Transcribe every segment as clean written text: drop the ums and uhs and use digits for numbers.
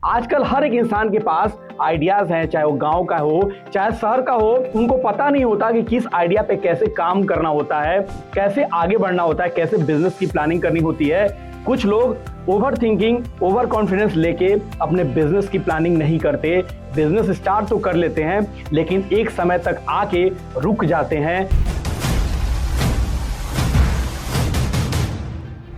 आजकल हर एक इंसान के पास आइडियाज हैं, चाहे वो गांव का हो चाहे शहर का हो। उनको पता नहीं होता कि किस आइडिया पे कैसे काम करना होता है, कैसे आगे बढ़ना होता है, कैसे बिजनेस की प्लानिंग करनी होती है। कुछ लोग ओवर थिंकिंग, ओवर कॉन्फिडेंस लेके अपने बिजनेस की प्लानिंग नहीं करते। बिजनेस स्टार्ट तो कर लेते हैं लेकिन एक समय तक आके रुक जाते हैं।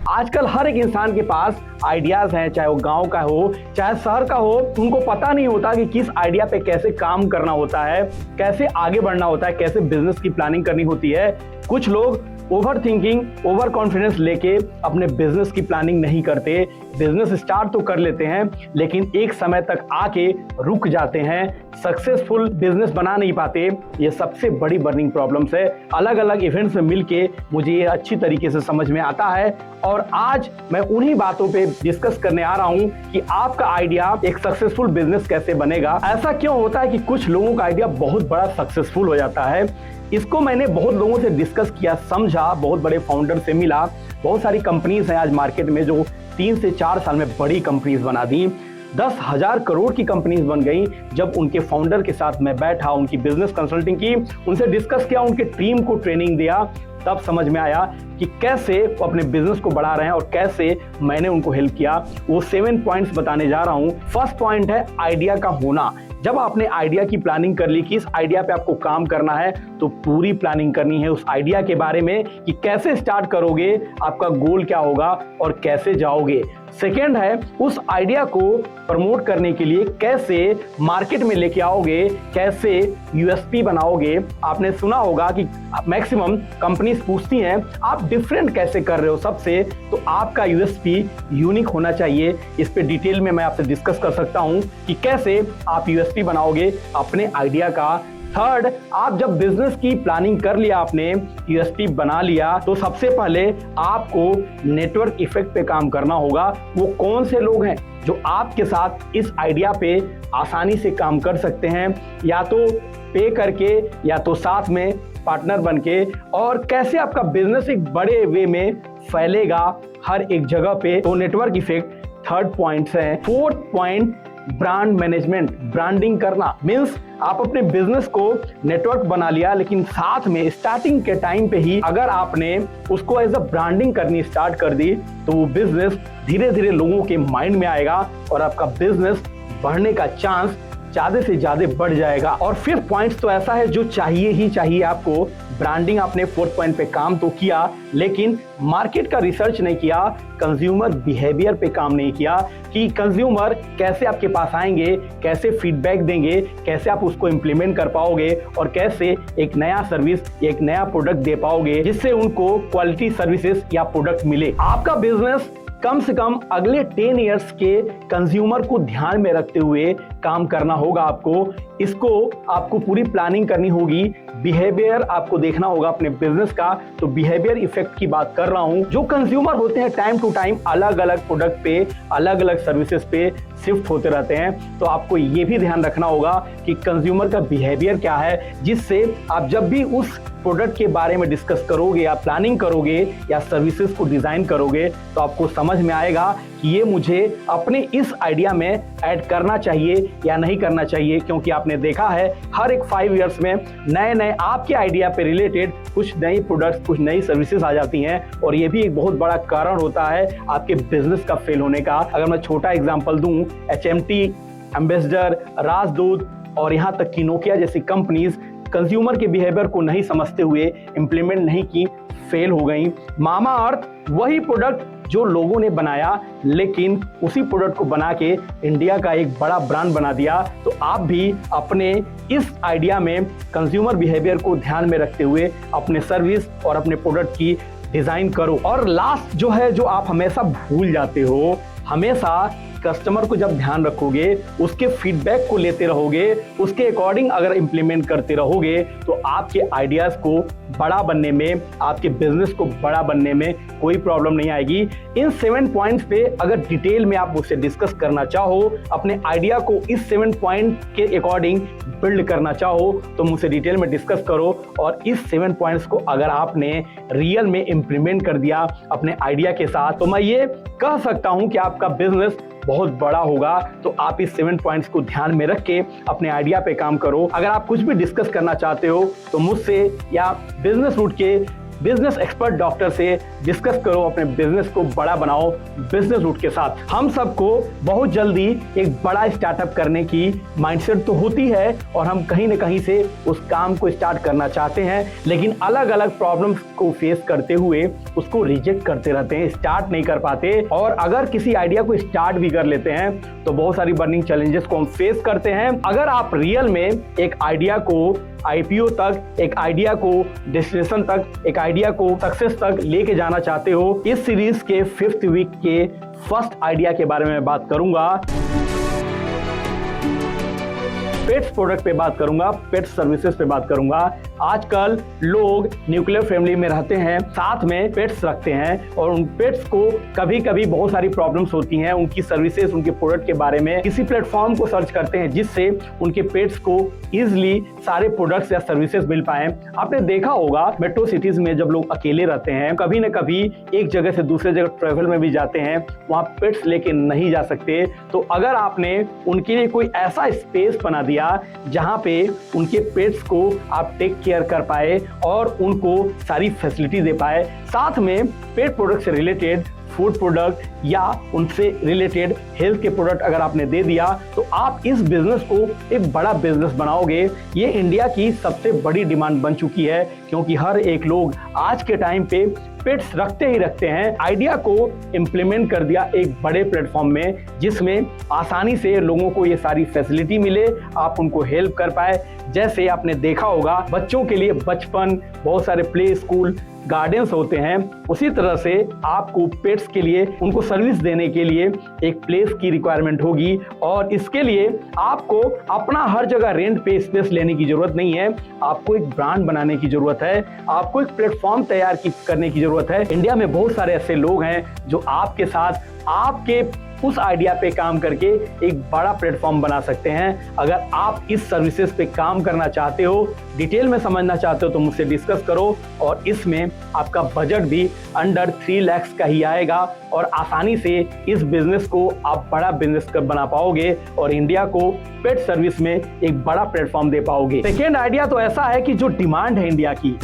आजकल हर एक इंसान के पास आइडियाज हैं, चाहे वो गांव का हो चाहे शहर का हो। उनको पता नहीं होता कि किस आइडिया पे कैसे काम करना होता है, कैसे आगे बढ़ना होता है, कैसे बिजनेस की प्लानिंग करनी होती है। कुछ लोग ओवर थिंकिंग, ओवर कॉन्फिडेंस लेके अपने बिजनेस की प्लानिंग नहीं करते। बिजनेस स्टार्ट तो कर लेते हैं लेकिन एक समय तक आके रुक जाते हैं, सक्सेसफुल बिजनेस बना नहीं पाते। ये सबसे बड़ी बर्निंग प्रॉब्लम्स है। अलग अलग इवेंट्स में मिलके मुझे ये अच्छी तरीके से समझ में आता है और आज मैं उन्हीं बातों पे डिस्कस करने आ रहा हूं कि आपका आइडिया एक सक्सेसफुल बिजनेस कैसे बनेगा। ऐसा क्यों होता है कि कुछ लोगों का आइडिया बहुत बड़ा सक्सेसफुल हो जाता है। इसको मैंने बहुत लोगों से डिस्कस किया, समझा, बहुत बड़े फाउंडर से मिला। बहुत सारी कंपनीज हैं आज मार्केट में जो 3 से 4 साल में बड़ी कंपनीज बना दी, 10,000 करोड़ की कंपनीज बन गई। जब उनके फाउंडर के साथ मैं बैठा, उनकी बिजनेस कंसल्टिंग की, उनसे डिस्कस किया, उनके टीम को ट्रेनिंग दिया, तब समझ में आया कि कैसे वो अपने बिजनेस को बढ़ा रहे हैं और कैसे मैंने उनको हेल्प किया। वो 7 पॉइंट्स बताने जा रहा हूं। फर्स्ट पॉइंट है आइडिया का होना। जब आपने आइडिया की प्लानिंग कर ली कि इस आइडिया पे आपको काम करना है तो पूरी प्लानिंग करनी है उस आइडिया के बारे में कि कैसे स्टार्ट करोगे, आपका गोल क्या होगा और कैसे जाओगे। सेकेंड है उस आइडिया को प्रमोट करने के लिए कैसे मार्केट में लेके आओगे, कैसे यूएसपी बनाओगे। आपने सुना होगा कि मैक्सिमम कंपनीज पूछती हैं आप डिफरेंट कैसे कर रहे हो सबसे, तो आपका यूएसपी यूनिक होना चाहिए। इस पे डिटेल में मैं आपसे डिस्कस कर सकता हूं कि कैसे आप यूएसपी बनाओगे अपने आइडिया का। थर्ड, आप जब बिजनेस की प्लानिंग कर लिया, आपने यूएसपी बना लिया, तो सबसे पहले आपको नेटवर्क इफेक्ट पे काम करना होगा। वो कौन से लोग हैं जो आपके साथ इस आइडिया पे आसानी से काम कर सकते हैं, या तो पे करके या तो साथ में पार्टनर बनके, और कैसे आपका बिजनेस एक बड़े वे में फैलेगा हर एक जगह पे। तो नेटवर्क इफेक्ट थर्ड पॉइंट है। Fourth point brand management, branding करना। मींस आप अपने बिजनेस को नेटवर्क बना लिया लेकिन साथ में स्टार्टिंग के टाइम पे ही अगर आपने उसको एज अ ब्रांडिंग करनी स्टार्ट कर दी तो वो बिजनेस धीरे धीरे लोगों के माइंड में आएगा और आपका बिजनेस बढ़ने का चांस ज्यादा से ज्यादा बढ़ जाएगा। और फिफ्थ पॉइंट तो ऐसा है जो चाहिए ही चाहिए आपको। ब्रांडिंग आपने फोर्थ पॉइंट पे काम तो किया लेकिन मार्केट का रिसर्च नहीं किया, कंज्यूमर बिहेवियर पे काम नहीं किया कि कंज्यूमर कैसे आपके पास आएंगे, कैसे फीडबैक देंगे, कैसे आप उसको इंप्लीमेंट कर पाओगे और कैसे एक नया सर्विस, एक नया प्रोडक्ट दे पाओगे जिससे उनको क्वालिटी सर्विसेज या प्रोडक्ट मिले। आपका बिजनेस कम से कम अगले 10 इयर्स के कंज्यूमर को ध्यान में रखते हुए काम करना होगा आपको। इसको आपको पूरी प्लानिंग करनी होगी। बिहेवियर आपको देखना होगा अपने बिजनेस का। तो बिहेवियर इफेक्ट की बात कर रहा हूं। जो कंज्यूमर होते हैं टाइम टू टाइम अलग अलग प्रोडक्ट पे, अलग अलग सर्विसेज पे शिफ्ट होते रहते हैं, तो आपको ये भी ध्यान रखना होगा कि कंज्यूमर का बिहेवियर क्या है, जिससे आप जब भी उस प्रोडक्ट के बारे में डिस्कस करोगे या प्लानिंग करोगे या सर्विसेज को डिजाइन करोगे तो आपको समझ में आएगा कि ये मुझे अपने इस आइडिया में ऐड करना चाहिए या नहीं करना चाहिए। क्योंकि आपने देखा है हर एक 5 इयर्स में नए नए आपके आइडिया पे रिलेटेड कुछ नई प्रोडक्ट्स, कुछ नई सर्विसेज आ जाती हैं और ये भी एक बहुत बड़ा कारण होता है आपके बिजनेस का फेल होने का। अगर मैं छोटा एग्जांपल दूं, HMT, एम्बेसडर, राजदूत और यहाँ तक कि नोकिया जैसी कंपनीज कंज्यूमर के बिहेवियर को नहीं समझते हुए इंप्लीमेंट नहीं की, फेल हो गई। मामा अर्थ वही प्रोडक्ट जो लोगों ने बनाया लेकिन उसी प्रोडक्ट को बना के इंडिया का एक बड़ा ब्रांड बना दिया। तो आप भी अपने इस आइडिया में कंज्यूमर बिहेवियर को ध्यान में रखते हुए अपने सर्विस और अपने प्रोडक्ट की डिजाइन करो। और लास्ट जो है, जो आप हमेशा भूल जाते हो, हमेशा कस्टमर को जब ध्यान रखोगे, उसके फीडबैक को लेते रहोगे, उसके अकॉर्डिंग अगर इंप्लीमेंट करते रहोगे तो आपके आइडियाज को बड़ा बनने में, आपके बिजनेस को बड़ा बनने में कोई प्रॉब्लम नहीं आएगी। इन 7 पॉइंट्स पे अगर डिटेल में आप मुझसे डिस्कस करना चाहो, अपने आइडिया को इस 7 पॉइंट के अकॉर्डिंग बिल्ड करना चाहो तो मुझसे डिटेल में डिस्कस करो। और इस 7 पॉइंट्स को अगर आपने रियल में इंप्लीमेंट कर दिया अपने आइडिया के साथ तो मैं ये कह सकता हूं कि आपका बिजनेस बहुत बड़ा होगा। तो आप इस 7 पॉइंट्स को ध्यान में रख के अपने आइडिया पे काम करो। अगर आप कुछ भी डिस्कस करना चाहते हो तो मुझसे या बिजनेस रूट के बिजनेस एक्सपर्ट डॉक्टर से डिस्कस करो, अपने बिजनेस को बड़ा बनाओ बिजनेस रूट के साथ। हम सबको बहुत जल्दी एक बड़ा स्टार्टअप करने की माइंडसेट तो होती है और हम कहीं ना कहीं से उस काम को स्टार्ट करना चाहते हैं, लेकिन अलग अलग प्रॉब्लम्स को फेस करते हुए उसको रिजेक्ट करते रहते हैं, स्टार्ट नहीं कर पाते। और अगर किसी आइडिया को स्टार्ट भी कर लेते हैं तो बहुत सारी बर्निंग चैलेंजेस को हम फेस करते हैं। अगर आप रियल में एक आइडिया को आईपीओ तक, एक आइडिया को डेस्टिनेशन तक, एक आइडिया को सक्सेस तक लेके जाना चाहते हो, इस सीरीज के 5th वीक के फर्स्ट आइडिया के बारे में बात करूंगा। पेट्स प्रोडक्ट पे बात करूंगा, पेट्स सर्विसेज पे बात करूंगा। आजकल लोग न्यूक्लियर फैमिली में रहते हैं, साथ में पेट्स रखते हैं और उन पेट्स को कभी कभी बहुत सारी प्रॉब्लम्स होती हैं। उनकी सर्विसेज, उनके प्रोडक्ट के बारे में किसी प्लेटफॉर्म को सर्च करते हैं जिससे उनके पेट्स को इजिली सारे प्रोडक्ट्स या सर्विसेज मिल पाए। आपने देखा होगा मेट्रो सिटीज में जब लोग अकेले रहते हैं, कभी न कभी एक जगह से दूसरे जगह ट्रेवल में भी जाते हैं, वहां पेट्स लेके नहीं जा सकते। तो अगर आपने उनके लिए कोई ऐसा स्पेस बना दिया जहां पे उनके पेट्स को आप टेक केयर कर पाए और उनको सारी फैसिलिटी दे पाए, साथ में पेट प्रोडक्ट से रिलेटेड फूड प्रोडक्ट या उनसे रिलेटेड हेल्थ के प्रोडक्ट अगर आपने दे दिया, तो आप इस बिजनेस को एक बड़ा बिजनेस बनाओगे। ये इंडिया की सबसे बड़ी डिमांड बन चुकी है, क्योंकि हर एक लोग आज के टाइम पे पेट्स रखते ही रखते हैं। आइडिया को इम्प्लीमेंट कर दिया एक बड़े प्लेटफॉर्म में, जिसमें आसानी से लोगों को ये सारी फैसिलिटी मिले, आप उनको हेल्प कर पाए। जैसे आपने देखा होगा बच्चों के लिए बचपन, बहुत सारे प्ले स्कूल, गार्डन्स होते हैं, उसी तरह से आपको पेट्स के लिए उनको सर्विस देने के लिए एक प्लेस की रिक्वायरमेंट होगी। और इसके लिए आपको अपना हर जगह रेंट पे स्पेस लेने की जरूरत नहीं है, आपको एक ब्रांड बनाने की जरूरत है, आपको एक प्लेटफॉर्म तैयार करने की जरूरत है। इंडिया में बहुत सारे ऐसे लोग हैं जो आपके साथ आपके उस आइडिया पे काम करके एक बड़ा प्लेटफॉर्म बना सकते हैं। अगर आप इस सर्विसेज पे काम करना चाहते हो, डिटेल में समझना चाहते हो, तो मुझसे डिस्कस करो। और इसमें आपका बजट भी अंडर 3 लाख का ही आएगा और आसानी से इस बिजनेस को आप बड़ा बिजनेस बना पाओगे और इंडिया को पेट सर्विस में एक बड़ा प्लेटफॉर्म दे पाओगे। सेकेंड आइडिया तो ऐसा है कि जो डिमांड है इंडिया की,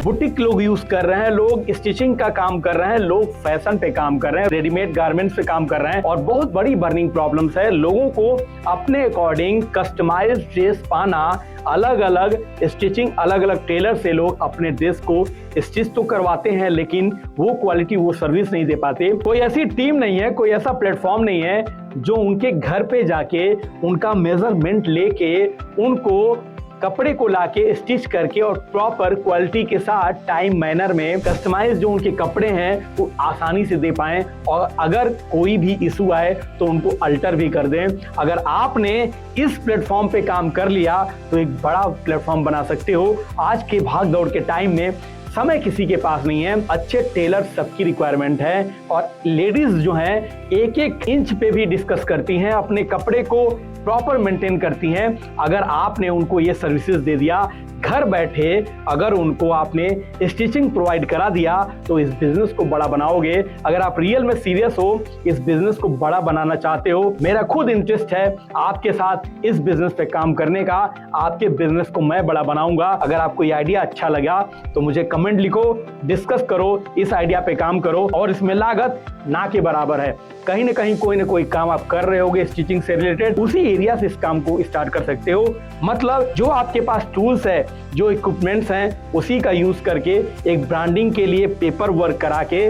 बुटीक लोग यूज कर रहे हैं, लोग स्टिचिंग का काम कर रहे हैं, लोग फैशन पे काम कर रहे हैं, रेडीमेड गारमेंट्स पे काम कर रहे हैं और बहुत बड़ी बर्निंग प्रॉब्लम्स है लोगों को अपने अकॉर्डिंग कस्टमाइज्ड ड्रेस पाना, अलग अलग स्टिचिंग, अलग अलग टेलर से लोग अपने ड्रेस को स्टिच तो करवाते हैं, लेकिन वो क्वालिटी, वो सर्विस नहीं दे पाते। कोई ऐसी टीम नहीं है, कोई ऐसा प्लेटफॉर्म नहीं है जो उनके घर पे जाके उनका मेजरमेंट लेके उनको कपड़े को लाके स्टिच करके और प्रॉपर क्वालिटी के साथ टाइम मैनर में कस्टमाइज जो उनके कपड़े हैं वो आसानी से दे पाएं और अगर कोई भी इशू आए तो उनको अल्टर भी कर दें। अगर आपने इस प्लेटफॉर्म पे काम कर लिया तो एक बड़ा प्लेटफॉर्म बना सकते हो। आज के भाग दौड़ के टाइम में समय किसी के पास नहीं है, अच्छे टेलर सबकी रिक्वायरमेंट है और लेडीज जो हैं एक एक इंच पे भी डिस्कस करती हैं, अपने कपड़े को प्रॉपर मेंटेन करती हैं। अगर आपने उनको ये सर्विसेज दे दिया घर बैठे, अगर उनको आपने स्टिचिंग प्रोवाइड करा दिया तो इस बिजनेस को बड़ा बनाओगे। अगर आप रियल में सीरियस हो, इस बिजनेस को बड़ा बनाना चाहते हो, मेरा खुद इंटरेस्ट है आपके साथ इस बिजनेस पे काम करने का, आपके बिजनेस को मैं बड़ा बनाऊंगा। अगर आपको ये आइडिया अच्छा लगा तो मुझे कमेंट लिखो, डिस्कस करो, इस आइडिया पे काम करो और इसमें लागत ना के बराबर है। कहीं ना कहीं कोई ना कोई काम आप कर रहे होगे स्टिचिंग से रिलेटेड, उसी एरिया से इस काम को स्टार्ट कर सकते हो। मतलब जो आपके पास टूल्स है, जो इक्विपमेंट्स हैं, उसी का यूज करके एक ब्रांडिंग के लिए पेपर वर्क करा के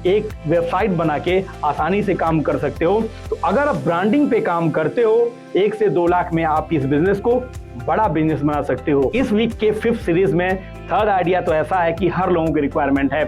एक वेबसाइट बना के आसानी से काम कर सकते हो। तो अगर आप ब्रांडिंग पे काम करते हो, 1 से 2 लाख में आप इस बिजनेस को बड़ा बिजनेस बना सकते हो। इस वीक के 5th सीरीज में थर्ड आइडिया तो ऐसा है कि हर लोगों की रिक्वायरमेंट है।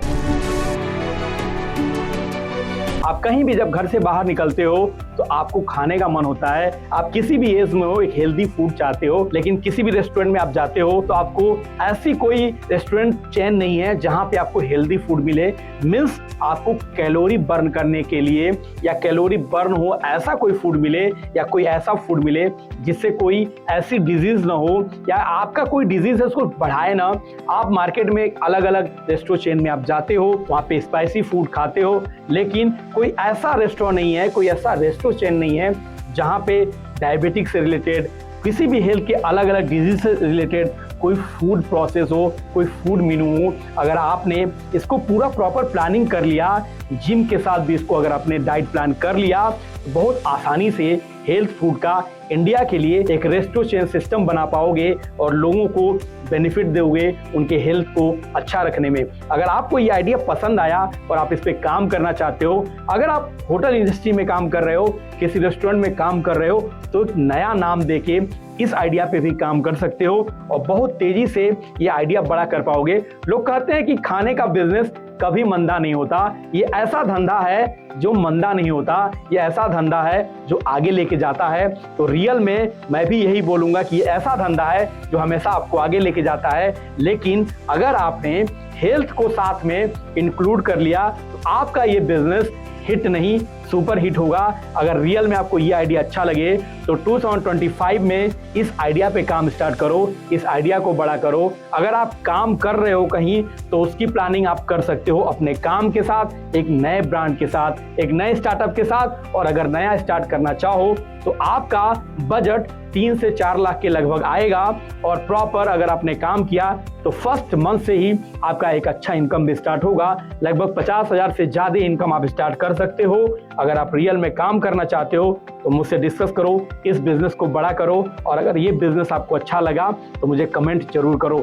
आप कहीं भी जब घर से बाहर निकलते हो तो आपको खाने का मन होता है, आप किसी भी एज में हो एक हेल्दी फूड चाहते हो, लेकिन किसी भी रेस्टोरेंट में आप जाते हो तो आपको ऐसी कोई रेस्टोरेंट चेन नहीं है जहां पे आपको हेल्दी फूड मिले। मींस आपको कैलोरी बर्न करने के लिए या कैलोरी बर्न हो ऐसा कोई फूड मिले या कोई ऐसा फूड मिले जिससे कोई ऐसी डिजीज ना हो या आपका कोई डिजीज है उसको बढ़ाए ना। आप मार्केट में अलग अलग रेस्टोरेंट चेन में आप जाते हो, वहाँ पे स्पाइसी फूड खाते हो, लेकिन कोई ऐसा रेस्टोरेंट नहीं है, कोई ऐसा रेस्टो चेन नहीं है जहां पे डायबिटिक से रिलेटेड, किसी भी हेल्थ के अलग अलग डिजीज से रिलेटेड कोई फूड प्रोसेस हो, कोई फूड मेनू हो। अगर आपने इसको पूरा प्रॉपर प्लानिंग कर लिया, जिम के साथ भी इसको अगर आपने डाइट प्लान कर लिया, तो बहुत आसानी से हेल्थ फूड का इंडिया के लिए एक रेस्टो चेन सिस्टम बना पाओगे और लोगों को बेनिफिट दोगे उनके हेल्थ को अच्छा रखने में। अगर आपको ये आइडिया पसंद आया और आप इस पे काम करना चाहते हो, अगर आप होटल इंडस्ट्री में काम कर रहे हो, किसी रेस्टोरेंट में काम कर रहे हो, तो एक नया नाम देके इस आइडिया पे भी काम कर सकते हो और बहुत तेजी से ये आइडिया बड़ा कर पाओगे। लोग कहते हैं कि खाने का बिजनेस कभी मंदा नहीं होता। ये ऐसा धंधा है जो मंदा नहीं होता, ये ऐसा धंधा है जो आगे लेके जाता है। तो रियल में मैं भी यही बोलूंगा कि ये ऐसा धंधा है जो हमेशा आपको आगे लेके जाता है। लेकिन अगर आपने हेल्थ को साथ में इंक्लूड कर लिया तो आपका ये बिजनेस हिट नहीं, सुपर हिट होगा। अगर रियल में आपको ये आइडिया अच्छा लगे तो 2025 में इस आइडिया पे काम स्टार्ट करो, इस आइडिया को बड़ा करो। अगर आप काम कर रहे हो कहीं तो उसकी प्लानिंग आप कर सकते हो अपने काम के साथ, एक नए ब्रांड के साथ, एक नए स्टार्टअप के साथ। और अगर नया स्टार्ट करना चाहो तो आपका बजट 3 से 4 लाख के लगभग आएगा और प्रॉपर अगर आपने काम किया तो फर्स्ट मंथ से ही आपका एक अच्छा इनकम भी स्टार्ट होगा। लगभग 50,000 से ज्यादा इनकम आप स्टार्ट कर सकते हो। अगर आप रियल में काम करना चाहते हो तो मुझसे डिस्कस करो, इस बिजनेस को बड़ा करो। और अगर ये बिजनेस आपको अच्छा लगा तो मुझे कमेंट जरूर करो।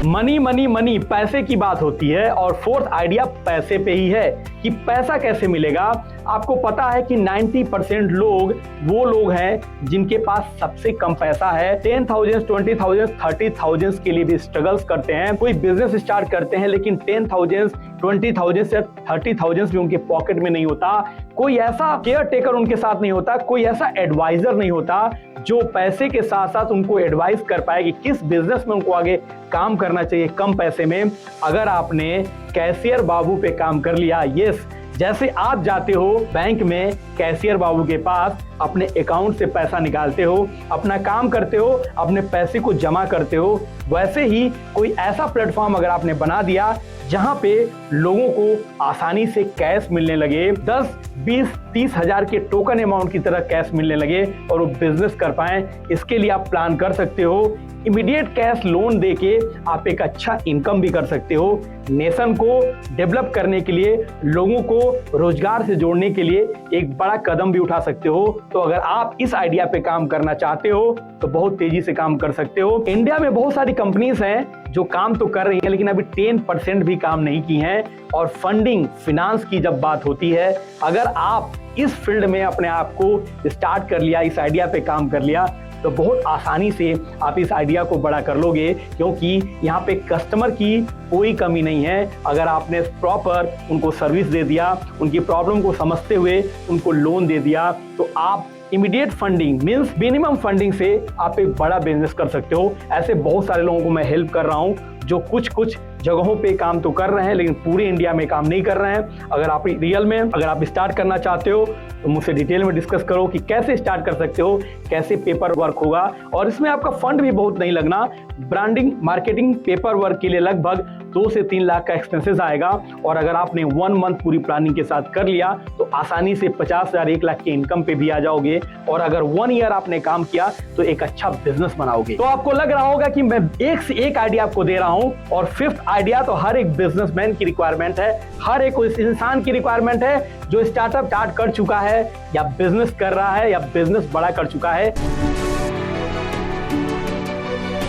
मनी मनी मनी, पैसे की बात होती है और फोर्थ आइडिया पैसे पे ही है कि पैसा कैसे मिलेगा। आपको पता है कि 90% लोग वो लोग हैं जिनके पास सबसे कम पैसा है। 10,000, 20,000, 30,000 के लिए भी स्ट्रगल्स करते हैं। कोई बिजनेस स्टार्ट करते हैं लेकिन 10,000, 20,000 से 30,000 भी उनके पॉकेट में नहीं होता। कोई ऐसा केयर टेकर उनके साथ नहीं होता, कोई ऐसा एडवाइजर नहीं होता जो पैसे के साथ साथ उनको एडवाइस कर पाए कि किस बिजनेस में उनको आगे काम करना चाहिए कम पैसे में। अगर आपने कैशियर बाबू पे काम कर लिया, यस, जैसे आप जाते हो बैंक में कैशियर बाबू के पास, अपने अकाउंट से पैसा निकालते हो, अपना काम करते हो, अपने पैसे को जमा करते हो, वैसे ही कोई ऐसा प्लेटफॉर्म अगर आपने बना दिया जहां पे लोगों को आसानी से कैश मिलने लगे, 10, 20, 30 हजार के टोकन अमाउंट की तरह कैश मिलने लगे और वो बिजनेस कर पाए, इसके लिए आप प्लान कर सकते हो। इमीडिएट कैश लोन देके आप एक अच्छा इनकम भी कर सकते हो। नेशन को डेवलप करने के लिए, लोगों को रोजगार से जोड़ने के लिए एक बड़ा कदम भी उठा सकते हो। तो अगर आप इस आइडिया पे काम करना चाहते हो तो बहुत तेजी से काम कर सकते हो। इंडिया में बहुत सारी कंपनीज हैं जो काम तो कर रही हैं लेकिन अभी 10% भी काम नहीं की हैं। और फंडिंग, फिनांस की जब बात होती है, अगर आप इस फील्ड में अपने आप को स्टार्ट कर लिया, इस आइडिया पे काम कर लिया, तो बहुत आसानी से आप इस आइडिया को बड़ा कर लोगे, क्योंकि यहाँ पे कस्टमर की कोई कमी नहीं है। अगर आपने प्रॉपर उनको सर्विस दे दिया, उनकी प्रॉब्लम को समझते हुए उनको लोन दे दिया, तो आप immediate funding means minimum funding से आप एक बड़ा बिजनेस कर सकते हो। ऐसे बहुत सारे लोगों को मैं हेल्प कर रहा हूँ जो कुछ जगहों पे काम तो कर रहे हैं लेकिन पूरे इंडिया में काम नहीं कर रहे हैं। अगर आप रियल में अगर आप स्टार्ट करना चाहते हो तो मुझसे डिटेल में डिस्कस करो कि कैसे स्टार्ट कर सकते हो, कैसे पेपर वर्क होगा। और इसमें आपका फंड भी बहुत नहीं लगना। ब्रांडिंग, मार्केटिंग, पेपर वर्क के लिए लगभग 2 से 3 लाख का एक्सपेंसेस आएगा। और अगर आपने 1 मंथ पूरी प्लानिंग के साथ कर लिया तो आसानी से 50,000, 1 लाख के इनकम पे भी आ जाओगे। और अगर 1 ईयर आपने काम किया तो एक अच्छा बिजनेस बनाओगे। तो आपको लग रहा होगा कि मैं एक से एक आइडिया आपको दे रहा हूं और 5th आइडिया तो हर एक बिजनेसमैन की रिक्वायरमेंट है, हर एक उस इंसान की रिक्वायरमेंट है जो स्टार्टअप स्टार्ट कर चुका है या बिजनेस कर रहा है या बिजनेस बड़ा कर चुका है।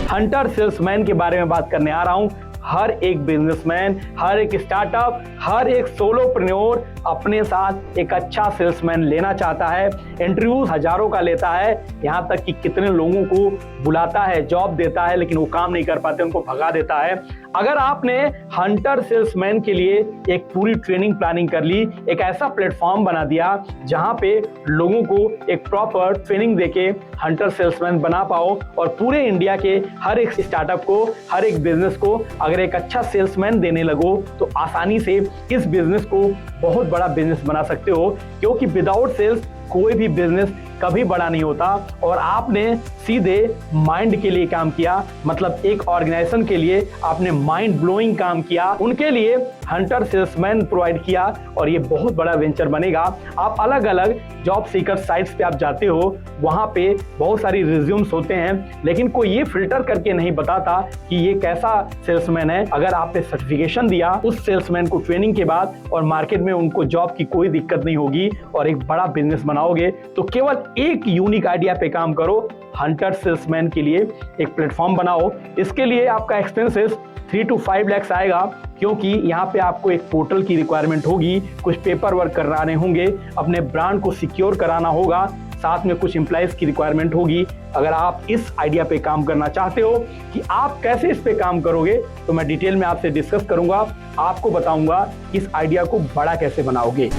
हंटर सेल्समैन के बारे में बात करने आ रहा हूं। हर एक बिजनेसमैन, हर एक स्टार्टअप, हर एक सोलोप्रेन्योर अपने साथ एक अच्छा सेल्समैन लेना चाहता है। इंटरव्यूज हजारों का लेता है, यहाँ तक कि कितने लोगों को बुलाता है, जॉब देता है, लेकिन वो काम नहीं कर पाते, उनको भगा देता है। अगर आपने हंटर सेल्समैन के लिए एक पूरी ट्रेनिंग प्लानिंग कर ली, एक ऐसा प्लेटफॉर्म बना दिया जहां पे लोगों को एक प्रॉपर ट्रेनिंग देके हंटर सेल्समैन बना पाओ और पूरे इंडिया के हर एक स्टार्टअप को, हर एक बिजनेस को अगर एक अच्छा सेल्समैन देने लगो तो आसानी से इस बिजनेस को बहुत बड़ा बिजनेस बना सकते हो, क्योंकि विदाउट सेल्स कोई भी बिजनेस कभी बड़ा नहीं होता। और आपने सीधे माइंड के लिए काम किया, मतलब एक ऑर्गेनाइजेशन के लिए आपने माइंड ब्लोइंग काम किया, उनके लिए हंटर सेल्समैन प्रोवाइड किया, और ये बहुत बड़ा वेंचर बनेगा। आप अलग अलग जॉब सीकर साइट्स पे आप जाते हो, वहां पे बहुत सारी रिज्यूम्स होते हैं, लेकिन कोई ये फिल्टर करके नहीं बताता कि ये कैसा सेल्समैन है। अगर आपने सर्टिफिकेशन दिया उस सेल्समैन को ट्रेनिंग के बाद, और मार्केट में उनको जॉब की कोई दिक्कत नहीं होगी, और एक बड़ा बिजनेस बनाओगे, तो केवल एक यूनिक आइडिया पे काम करो। हंटर सेल्समैन के लिए एक प्लेटफॉर्म बनाओ। इसके लिए आपका एक्सपेंसेस 3 to 5 लाख आएगा, क्योंकि यहाँ पे आपको एक पोर्टल की रिक्वायरमेंट होगी, कुछ पेपर वर्क कराने होंगे, अपने ब्रांड को सिक्योर कराना होगा, साथ में कुछ एम्प्लॉइज की रिक्वायरमेंट होगी। अगर आप इस आइडिया पे काम करना चाहते हो कि आप कैसे इस पे काम करोगे, तो मैं डिटेल में आपसे डिस्कस करूंगा, आपको बताऊंगा इस आइडिया को बड़ा कैसे बनाओगे।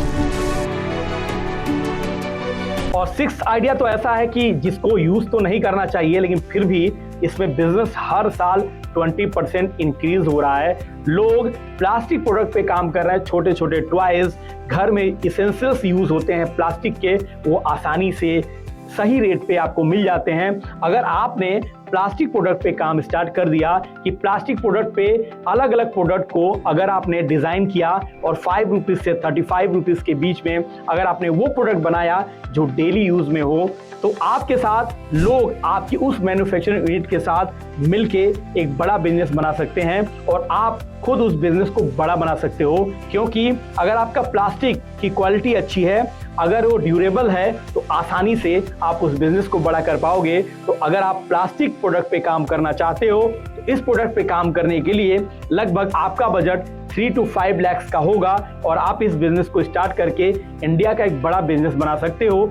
और 6th आइडिया तो ऐसा है कि जिसको यूज तो नहीं करना चाहिए, लेकिन फिर भी इसमें बिजनेस हर साल 20% इंक्रीज हो रहा है। लोग प्लास्टिक प्रोडक्ट पे काम कर रहे हैं, छोटे छोटे टॉयज, घर में इसेंशियल्स यूज होते हैं प्लास्टिक के, वो आसानी से सही रेट पे आपको मिल जाते हैं। अगर आपने प्लास्टिक प्रोडक्ट पे काम स्टार्ट कर दिया कि प्लास्टिक प्रोडक्ट पे अलग अलग प्रोडक्ट को अगर आपने डिजाइन किया और 5 रुपीज से 35 रुपीज के बीच में अगर आपने वो प्रोडक्ट बनाया जो डेली यूज में हो, तो आपके साथ लोग आपकी उस मैन्युफैक्चरिंग यूनिट के साथ मिलके एक बड़ा बिजनेस बना सकते हैं, और आप खुद उस बिजनेस को बड़ा बना सकते हो। क्योंकि अगर आपका प्लास्टिक की क्वालिटी अच्छी है, अगर वो ड्यूरेबल है, तो आसानी से आप उस बिजनेस को बड़ा कर पाओगे। तो अगर आप प्लास्टिक प्रोडक्ट पे काम करना चाहते हो, तो इस प्रोडक्ट पे काम करने के लिए लगभग आपका बजट 3 to 5 लाख का होगा, और आप इस बिजनेस को स्टार्ट करके इंडिया का एक बड़ा बिजनेस बना सकते हो।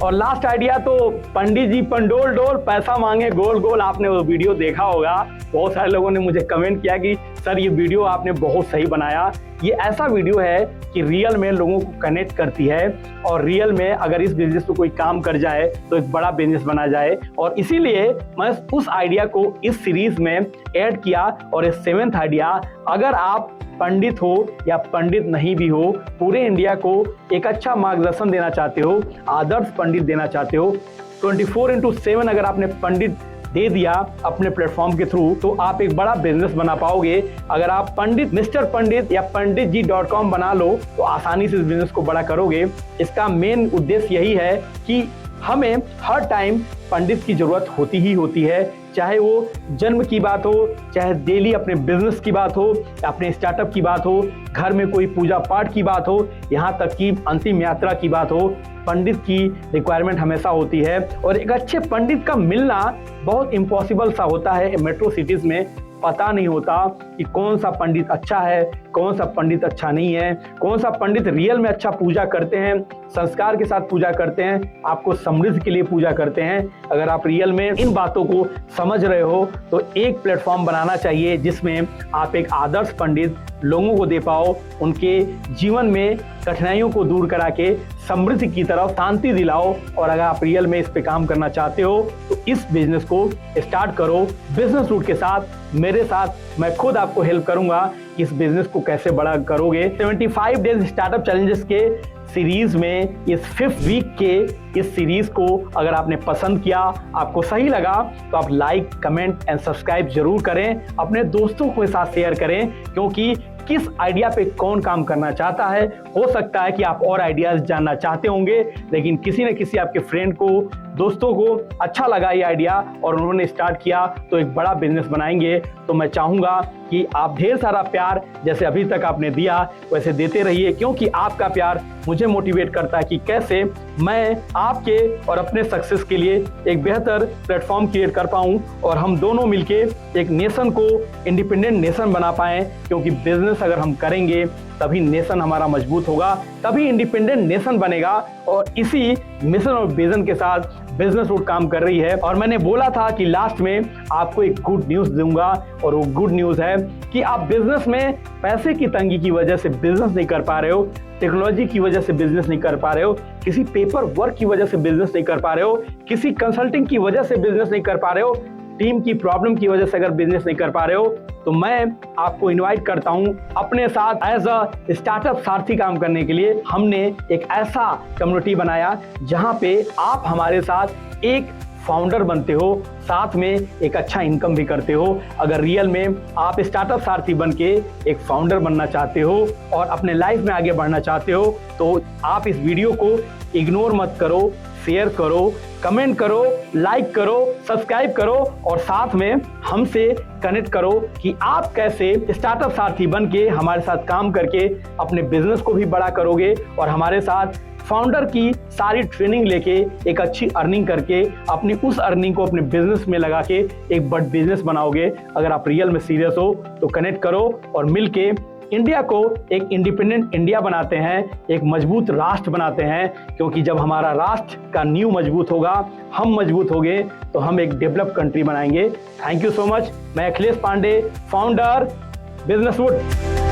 और लास्ट आइडिया तो पंडित जी पंडोल डोल पैसा मांगे गोल गोल, आपने वो वीडियो देखा होगा। बहुत सारे लोगों ने मुझे कमेंट किया कि सर ये वीडियो आपने बहुत सही बनाया। ये ऐसा वीडियो है कि रियल में लोगों को कनेक्ट करती है, और रियल में अगर इस बिजनेस पे कोई काम कर जाए तो एक बड़ा बिजनेस बना जाए। और इसीलिए मैं उस आइडिया को इस सीरीज में ऐड किया। और ये 7th आइडिया, अगर आप पंडित हो या पंडित नहीं भी हो, पूरे इंडिया को एक अच्छा मार्गदर्शन देना चाहते हो, आदर्श पंडित देना चाहते हो, 24/7 अगर आपने पंडित दे दिया अपने प्लेटफॉर्म के थ्रू, तो आप एक बड़ा बिजनेस बना पाओगे। अगर आप पंडित मिस्टर पंडित या panditji.com बना लो, तो आसानी से इस बिजनेस को बड़ा करोगे। इसका मेन उद्देश्य यही है कि हमें हर टाइम पंडित की जरूरत होती ही होती है, चाहे वो जन्म की बात हो, चाहे डेली अपने बिजनेस की बात हो, अपने स्टार्टअप की बात हो, घर में कोई पूजा पाठ की बात हो, यहाँ तक कि अंतिम यात्रा की बात हो, पंडित की रिक्वायरमेंट हमेशा होती है। और एक अच्छे पंडित का मिलना बहुत इम्पॉसिबल सा होता है। मेट्रो सिटीज में पता नहीं होता कि कौन सा पंडित अच्छा है, कौन सा पंडित अच्छा नहीं है, कौन सा पंडित रियल में अच्छा पूजा करते हैं, संस्कार के साथ पूजा करते हैं, आपको समृद्धि के लिए पूजा करते हैं। अगर आप रियल में इन बातों को समझ रहे हो, तो एक प्लेटफॉर्म बनाना चाहिए जिसमें आप एक आदर्श पंडित लोगों को दे पाओ, उनके जीवन में कठिनाइयों को दूर करा के समृद्धि की तरफ शांति दिलाओ। और अगर आप रियल में इस पे काम करना चाहते हो, तो इस बिजनेस को स्टार्ट करो बिजनेस रूट के साथ। मेरे साथ मैं खुद आपको हेल्प करूंगा कि इस बिजनेस को कैसे बड़ा करोगे। 75 डेज स्टार्टअप चैलेंजेस के सीरीज में इस 5th वीक के इस सीरीज को अगर आपने पसंद किया, आपको सही लगा, तो आप लाइक, कमेंट एंड सब्सक्राइब जरूर करें, अपने दोस्तों के साथ शेयर करें। क्योंकि किस आइडिया पे कौन काम करना चाहता है, हो सकता है कि आप और आइडियाज जानना चाहते होंगे, लेकिन किसी न किसी आपके फ्रेंड को, दोस्तों को अच्छा लगा ये आइडिया और उन्होंने स्टार्ट किया, तो एक बड़ा बिजनेस बनाएंगे। तो मैं चाहूंगा कि आप ढेर सारा प्यार जैसे अभी तक आपने दिया वैसे देते रहिए, क्योंकि आपका प्यार मुझे मोटिवेट करता है कि कैसे मैं आपके और अपने सक्सेस के लिए एक बेहतर प्लेटफॉर्म क्रिएट कर पाऊं, और हम दोनों मिलके एक नेशन को इंडिपेंडेंट नेशन बना पाएं। क्योंकि बिजनेस अगर हम करेंगे तभी नेशन हमारा मजबूत होगा, तभी इंडिपेंडेंट नेशन बनेगा। और इसी मिशन और विजन के साथ बिजनेस रूट काम कर रही है। और मैंने बोला था कि लास्ट में आपको एक गुड न्यूज दूंगा, और वो गुड न्यूज है कि आप बिजनेस में पैसे की तंगी की वजह से बिजनेस नहीं कर पा रहे हो, टेक्नोलॉजी की वजह से बिजनेस नहीं कर पा रहे हो, किसी पेपर वर्क की वजह से बिजनेस नहीं कर पा रहे हो, किसी कंसल्टिंग की वजह से बिजनेस नहीं कर पा रहे हो, टीम की प्रॉब्लम की वजह से अगर बिजनेस नहीं कर पा रहे हो, तो मैं आपको इनवाइट करता हूं अपने साथ एज अ स्टार्टअप सारथी काम करने के लिए। हमने एक ऐसा कम्युनिटी बनाया जहां पे आप हमारे साथ एक फाउंडर बनते हो, साथ में एक अच्छा इनकम भी करते हो। अगर रियल में आप स्टार्टअप सारथी बन के एक फाउंडर बनना चाहते हो और अपने लाइफ में आगे बढ़ना चाहते हो तो आप इस वीडियो को इग्नोर मत करो, शेयर करो, कमेंट करो, लाइक करो, सब्सक्राइब करो और साथ में हमसे कनेक्ट करो कि आप कैसे स्टार्टअप सारथी बन के हमारे साथ काम करके अपने बिजनेस को भी बड़ा करोगे और हमारे साथ फाउंडर की सारी ट्रेनिंग लेके एक अच्छी अर्निंग करके अपनी उस अर्निंग को अपने बिजनेस में लगा के एक बड़ा बिजनेस बनाओगे। अगर आप रियल में सीरियस हो तो कनेक्ट करो और मिलके इंडिया को एक इंडिपेंडेंट इंडिया बनाते हैं, एक मजबूत राष्ट्र बनाते हैं। क्योंकि जब हमारा राष्ट्र का नींव मजबूत होगा, हम मजबूत होंगे तो हम एक डेवलप कंट्री बनाएंगे। Thank you so much. मैं अखिलेश पांडे, फाउंडर बिजनेसवुड।